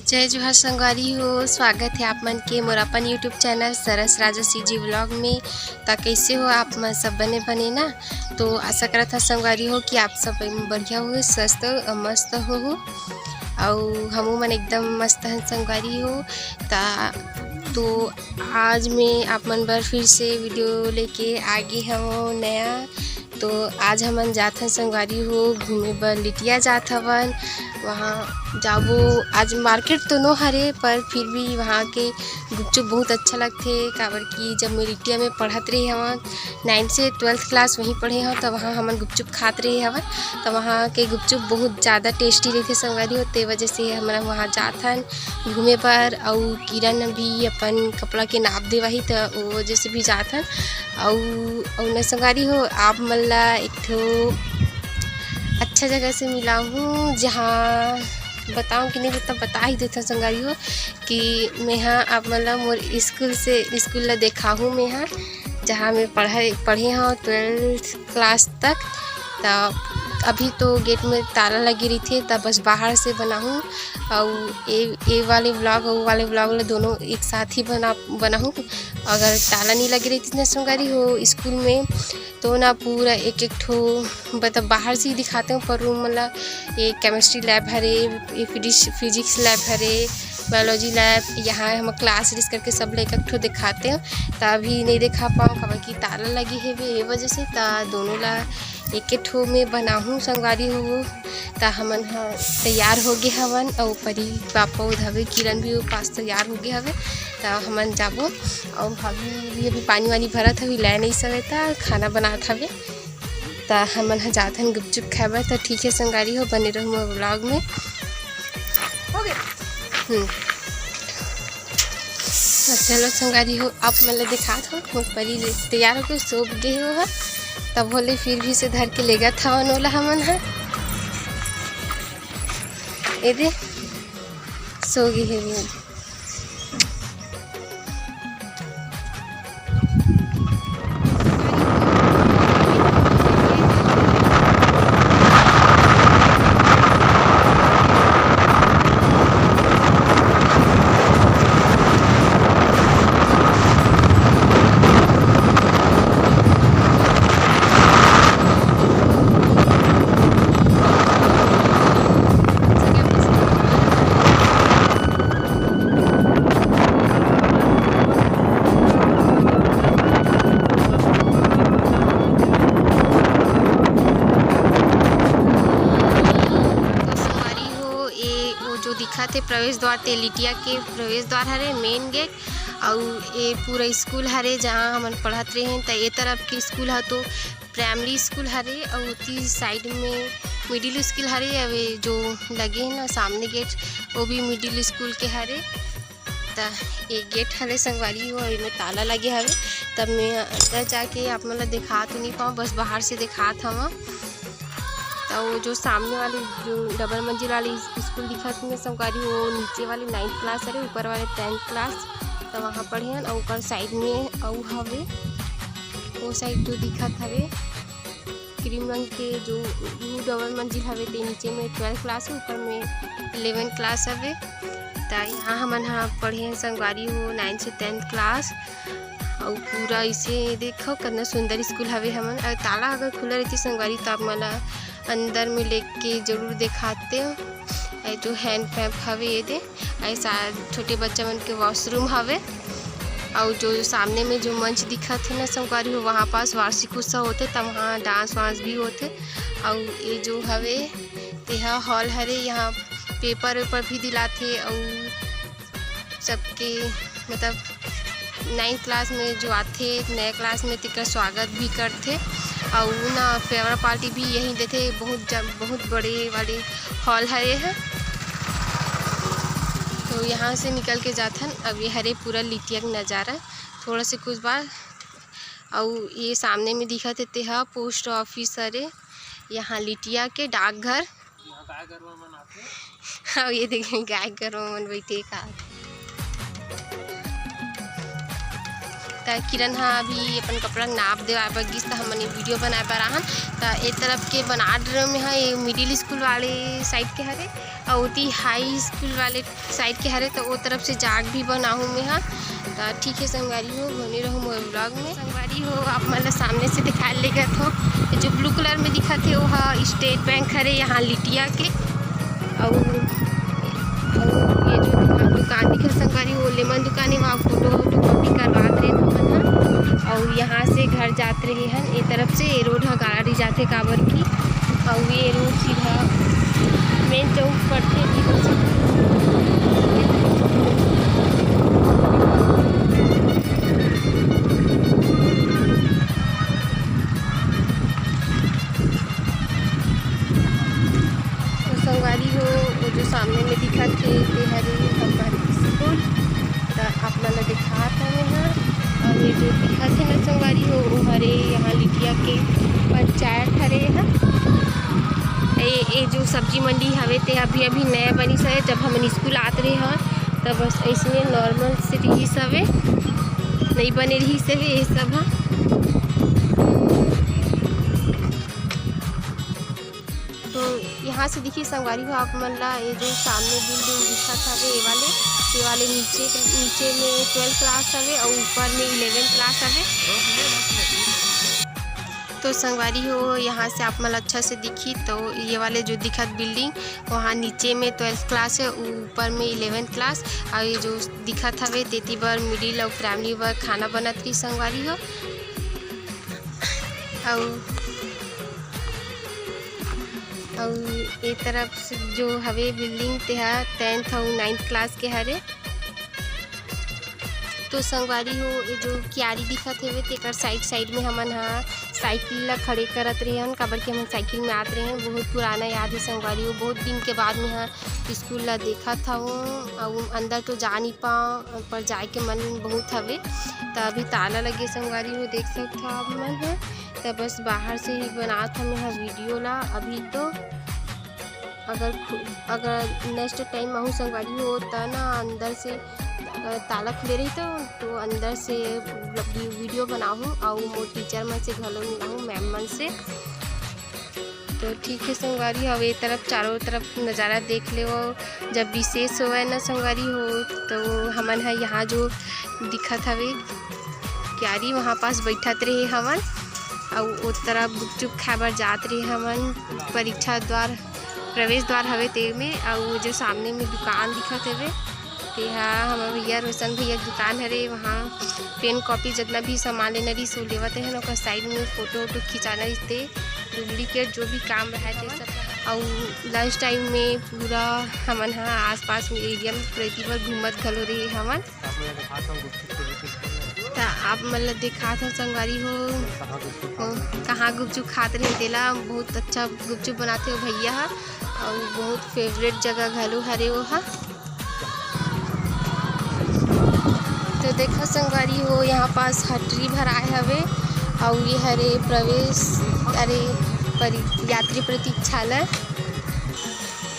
जय जोहार संगवारी हो। स्वागत है आप मन के मोर अपन यूट्यूब चैनल सरस राजसी जी व्लॉग में। तो कैसे हो आप मन? सब बने बने ना? तो आशा करता संगवारी हो कि आप सब बढ़िया हो, स्वस्थ मस्त हो और हमू मन एकदम मस्त हैं संगवारी हो। तो आज मैं आप मन बर फिर से वीडियो लेके आगे हूँ नया। तो आज हमन जात हन संगवारी हो घूमे बर लिटिया जात हवन। वहाँ जाबो आज मार्केट तो नो हरे पर फिर भी वहाँ के गुपचुप बहुत अच्छा लगते। काबर कि जब मैं लिटिया में पढ़त रही हवन 9 से 12th क्लास वहीं पढ़े हूँ तो वहाँ हमन गुपचुप खात रहे हवन। तो वहाँ के गुपचुप बहुत ज़्यादा टेस्टी रहते संगवारी हो। ते वजह से हमारा वहाँ जात हन घूमे पर। और किरण भी अपन कपड़ा के नाप देवाही तो वो वजह से भी जात हन। और न संगवारी हो आप मन ला एक ठो अच्छा जगह से मिला हूँ जहाँ बताऊँ कि नहीं बता ही देता संगवारी हो कि मैं हाँ आप मतलब मोर स्कूल ला देखा हूँ। मैं हाँ जहाँ मैं पढ़े हाँ 12th क्लास तक। तो अभी तो गेट में ताला लगी रही थी तब बस बाहर से बना हूँ। और ये वाले व्लॉग और वाले व्लॉग दोनों एक साथ ही बना हूँ। अगर ताला नहीं लगी रही थी ना संगवारी हो स्कूल में तो ना पूरा एक ठो मतलब बाहर से ही दिखाते हैं। पर रूम मतलब ये केमिस्ट्री लैब हरे, ये फिजिक्स लैब हरे, बायोलॉजी लैब, यहाँ हम क्लास रिस करके सब एक ठो दिखाते हैं। तो अभी नहीं दिखा पाऊँ खबर की ताला लगी है ये वजह से। तो दोनों ला एक ठो में बना हूँ संगवारी हो। तो हमन तैयार हो गए हवन और परी पापा उधर किरण भी पास तैयार हो गए हवे। तो हमन जाबो और भाभी भी अभी पानी वानी भरत हवे लै नहीं सकता खाना बनात हवे। तो हमन जात हन गुपचुप खाबे। तो ठीक है संगवारी हो बने रहूँ मोर व्लॉग में। हो गया तो चलो संगवारी हो आप मतलब दिखात हो मोर परी तैयार होकर सो गए हो। तब बोले फिर भी से धर के लेगा था ओला हमन ये दे सो गई है वो। दिखा थे प्रवेश द्वार ते लिटिया के प्रवेश द्वार हरे मेन गेट। और ये पूरा स्कूल हरे जहाँ हमन पढ़त रहे हैं। तो ये तरफ के स्कूल है तो प्राइमरी स्कूल हरे और उसी साइड में मिडिल स्कूल हरे। अब जो लगे हैं ना सामने गेट वो भी मिडिल स्कूल के हरे। तो एक गेट हरे संगवारी हो में ताला लगे हवे। तब मैं अंदर जाके आप मतलब दिखा तो नहीं पाऊँ बस बाहर से दिखात हवा। तो वो जो सामने वाली जो डबल मंजिल वाली स्कूल दिखा थी संगवारी वो नीचे वाली 9th क्लास है, ऊपर वाले 10th क्लास। तो वहाँ पढ़े हैं और ऊपर साइड में और हवे वो साइड जो दिखत हवे क्रीम रंग के जो डबल मंजिल हवे ते नीचे में 12th क्लास है, ऊपर में 11th क्लास हवे। तो यहाँ हमन पढ़े हैं संगवारी हो 9 से 10th क्लास। और पूरा इसे देखो कितना सुंदर स्कूल हवे। हमन ताला अगर खुला रहती संगवारी तो आप मला अंदर में लेके जरूर दिखाते हो। जो हैंड पैप हवे ये दे ऐसा छोटे बच्चा मन के वॉशरूम हवे। और जो सामने में जो मंच दिखा थे ना संगवारी हो वहाँ पास वार्षिक उत्सव होते तब वहाँ डांस वांस भी होते। और ये जो हवे तेहा हॉल हरे यहाँ पेपर वेपर भी दिलाते और सबके मतलब 9th क्लास में जो आते नए क्लास में तिकर स्वागत भी करते। और ना फेवरल पार्टी भी यहीं देते। बहुत बड़े वाले हॉल हरे हैं। तो यहाँ से निकल के जाते हैं। अब ये हरे पूरा लिटिया का नज़ारा थोड़ा से कुछ बार। और ये सामने में दिखा देते हैं पोस्ट ऑफिस हरे यहाँ लिटिया के डाकघर। और ये देखें गाय गरवा मन बैठे का त किरण हा अभी अपन कपड़ा नाप दे बगिस त हमन वीडियो बनाए बर आहन। त ए तरफ के बनाड में है ये मिडिल स्कूल वाले साइड के हरे और उती हाई स्कूल वाले साइड के हरे। तो वो तरफ से जाग भी बनाहूँ मैं हाँ। तो ठीक है संगवारी हो, बने रहूँ मोर ब्लॉग में। संगवारी हो आप मतलब सामने से दिखाए ले गए हो जो ब्लू कलर में दिखा थे वो स्टेट बैंक हरे यहाँ लिटिया के। और ये जो दुकान दिखा संगवारी वो लेमन दुकान है, वहाँ फोटो कॉपी करवाते रहे हमन। और यहाँ से घर जाते रहे हैं ये तरफ से ये रोड है गाड़ी जाते काबर की। और ये रोड सीधा मेन चौक पड़ते संगवारी हो। वो जो सामने में दिखा थे हरे हमारे स्कूल तो आप मतलब दिखा था यहाँ। और ये जो दिखा थे ना संगवारी हो वो हरे यहाँ लिटिया के पंचायत हरे है। ये जो सब्जी मंडी हवे ते अभी अभी नया बनी से जब हम स्कूल आते रहे हैं तब बस ऐसे नॉर्मल से रही सवे नहीं बने रही से ये सब है। तो यहाँ से देखिए संगवारी हो आप मन ला ये जो सामने बिल्डिंग दिखा था ये वाले नीचे में 12 क्लास हवे और ऊपर में 11 क्लास हवे। तो संगवारी हो यहाँ से आप मन अच्छा से दिखी तो ये वाले जो दिखत बिल्डिंग वहाँ नीचे में 12 क्लास है, ऊपर में 11 क्लास। और ये जो दिखत हवे तेती बर मिडिल और प्राइमरी बर खाना बनत रही संगवारी हो। और ये तरफ से जो हवे बिल्डिंग तेहा 10th और 9th क्लास के हरे। तो संगवारी हो ये जो क्यारी दिखत हेवे तेकर साइड में हमन हाँ साइकिल ला खड़े करत रहे हैं काबर कि हम साइकिल में आते रहे हैं। बहुत पुराना याद है संगवारी हो, बहुत दिन के बाद में हाँ स्कूल ला देखा था और अंदर तो जा नहीं पाओ पर जाए के मन बहुत हवे। तो अभी ताला लगे संगवारी हो देख सकते हो आप मन है। तो बस बाहर से ही बनात हम यहाँ वीडियो ला। अभी तो अगर नेक्स्ट टाइम आहू संगवारी हो तो ना अंदर से ताला खुले रही तो अंदर से वीडियो बनाऊँ और मोर टीचर मन से घलो मिलाऊँ मैम मन से। तो ठीक है संगवारी अब ये तरफ चारों तरफ नज़ारा देख ले। जब विशेष हो ना संगवारी हो तो हमन है यहाँ जो दिखत हवे क्यारी वहाँ पास बैठत रहे हमन और उस तरफ गुपचुप खाए बर जात रहे हमन। परीक्षा द्वार प्रवेश द्वार हवे ते में और जो सामने में दुकान दिखत हवे ते हाँ हमारे भैया रोशन भैया दुकान हरे। वहाँ पेन कॉपी जितना भी सामान लेना रही सो लेवत है ना साइड में फोटो खिंचाना रही डुप्लीकेट जो भी काम रहा थे सब। और लंच टाइम में पूरा हमन हाँ आसपास में एरिया में प्रतिभा घूमत घलो रही हमन। तो आप मतलब देखा था संगवारी हो कहाँ गुपचुप खाते रहे तेला बहुत अच्छा गुपचुप बनाते हो भैया और बहुत फेवरेट जगह घलो हरे वो हा। तो देखा संगवारी हो यहाँ पास हटरी भराए हवे और ये हरे प्रवेश यात्री प्रतीक्षालय।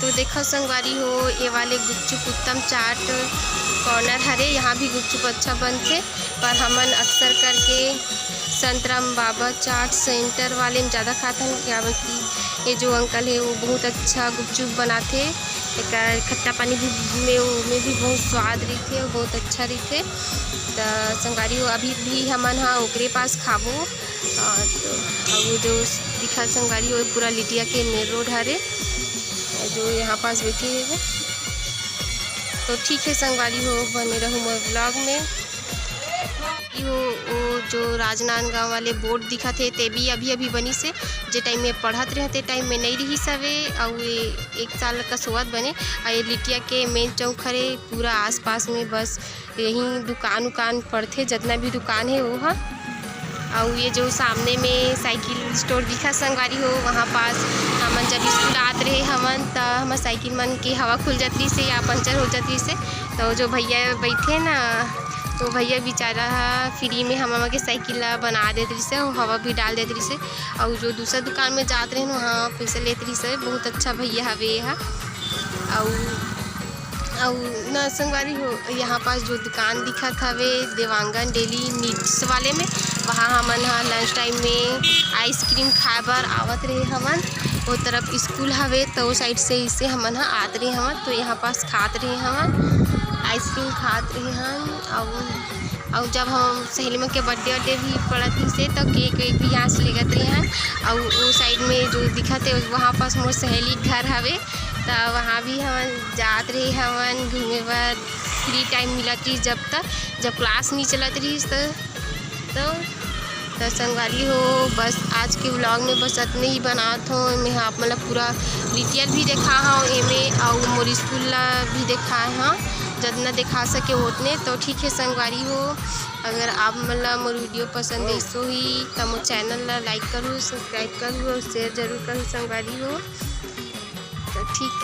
तो देखा संगवारी हो ये वाले गुपचुप उत्तम चाट कॉर्नर हरे यहाँ भी गुपचुप अच्छा बनते पर हमन अक्सर करके संतराम बाबा चाट सेंटर वाले में ज़्यादा खाते हैं क्या कि ये जो अंकल है वो बहुत अच्छा गुपचुप बनाते। एक खट्टा पानी में भी बहुत स्वाद रही और बहुत अच्छा रही। तो संगवारी हो अभी भी हमन हाँ ओकरे पास खाबो। तो वो जो दिखा संगवारी हो पूरा लिटिया के मेन रोड हरे जो यहाँ पास बैठे है। तो ठीक है संगवारी हो बने रहूँ मोर ब्लॉग में। वो जो राजनांदगांव वाले बोर्ड दिखा थे ते भी अभी बनी से जे टाइम में पढ़त रहते टाइम में नहीं रही सवे और ये 1 साल का सोवत बने। और ये लिटिया के मेन चौक हरे पूरा आसपास में बस यहीं दुकान पड़ते जितना भी दुकान है वो हाँ। और ये जो सामने में साइकिल स्टोर दिखा संगवारी हो वहाँ पास हमन जब स्कूल आते रहे हमन तो हमार साइकिल मन की हवा खुल जाती से या पंचर हो जाती से। तो जो भैया बैठे ना तो भैया बेचारा फ्री में हम के साइकिल बना देते रही से हवा भी डाल देते रही से। और जो दूसरा दुकान में जाते रहे वहाँ पैसा लेते रही से। बहुत अच्छा भैया हवे यहाँ। और और न संगवारी हो, यहाँ पास जो दुकान दिखत हवे देवांगन डेली नीड्स वाले में, वहाँ हमन हा लंच टाइम में आइसक्रीम खाए बर आवत रहे हवन। वो तरफ स्कूल हवे तो वो साइड से इसे हमन हा आत रहे हवन, तो यहाँ पास खात रहे हवन, आइसक्रीम खात रहे हन। और जब हम सहेली में के बर्थडे भी पड़त ही से तो केक वेक भी यहाँ से लेगत रहे हैं। और वो साइड में जो दिखत है वहाँ पास मोर सहेली घर हवे, तो वहाँ भी हम जात रहे हवन घूमे बर। फ्री टाइम मिलत रही जब क्लास नहीं चलत रही तो संगवारी हो। बस आज के व्लॉग में बस इतने ही बनात हो। मैं आप मतलब पूरा डिटेल भी देखा हूँ एमे, और मोर स्कूल ला भी देखा हाँ, जितना दिखा सके उतने। तो ठीक है संगवारी हो, अगर आप मतलब मोर वीडियो पसंद है सो ही तो मोर चैनल ला लाइक करूँ, सब्सक्राइब करूँ और शेयर जरूर करूँ संगवारी हो। तो ठीक